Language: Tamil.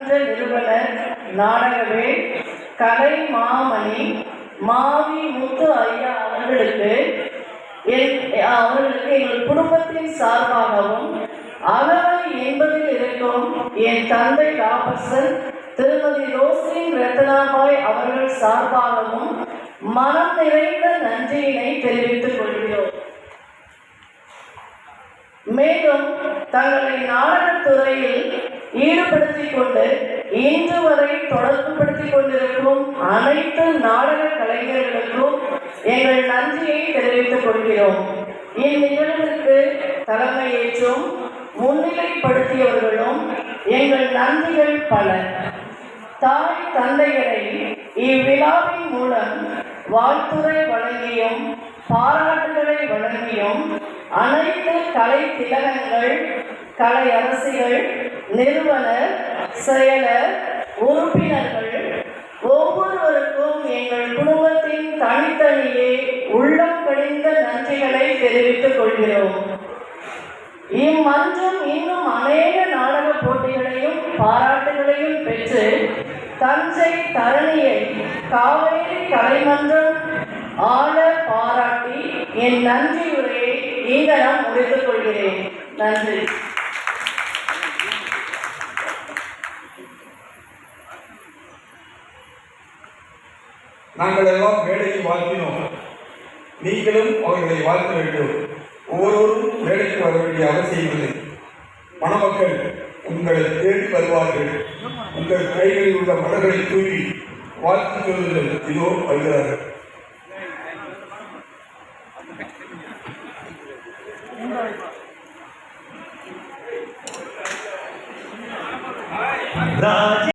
நிறுவனர் நாடகவே கலை மாமணி மாவி முத்து ஐயா அவர்களுக்கு எங்கள் குடும்பத்தின் சார்பாகவும் அகவை என்பதில் இருக்கும் என் தந்தை ராபர்சன் திருமதி ரோஸ்லின் ரத்னாபாய் அவர்கள் சார்பாகவும் மனம் நிறைந்த நன்றியினை தெரிவித்துக் கொள்கிறோம். மேலும் தங்களை நாடகத்துறையில் ஈடுபடுத்திக் கொண்டு இன்று வரை தொடர்புபடுத்திக் கொண்டிருக்கும் அனைத்து நாடக கலைஞர்களுக்கும் எங்கள் நன்றியை தெரிவித்துக் கொள்கிறோம். இந்நிகழ்விற்கு தலைமையேற்றும் முன்னிலைப்படுத்தியவர்களும் எங்கள் நன்றிகள் பல. தாய் தந்தையரை இவ்விழாவின் மூலம் வாழ்த்துரை வழங்கியும் பாராட்டுகளை வழங்கியும் அனைத்து கலை திலகங்கள், கலை அரசிகள், நிறுவனர், செயலர், உறுப்பினர்கள் ஒவ்வொருவருக்கும் எங்கள் குடும்பத்தின் தனித்தனியே உள்ளம் கழிந்த நன்றிகளை தெரிவித்துக் கொள்கிறோம். இம்மன்றம் இன்னும் அநேக நாடக போட்டிகளையும் பாராட்டுகளையும் பெற்று தஞ்சை தரணியை காவேரி கலைமன்றம் ஆள பாராட்டி என் நன்றி உரையை இங்கனம் முடித்துக் கொள்கிறேன். நன்றி. நாங்கள் எல்லாம் மேடைக்கு வாழ்த்தினோம், நீங்களும் அவர்களை வாழ்த்த வேண்டும். ஒவ்வொருவரும் மேடைக்கு வர வேண்டிய அவசியம் இல்லை. மணமக்கள் உங்களை தேடி வருவார்கள். உங்கள் கைகளில் உள்ள மலர்களை தூவி வாழ்த்து சொல்லுங்கள். இதோ வருகிறார்கள். ராஜ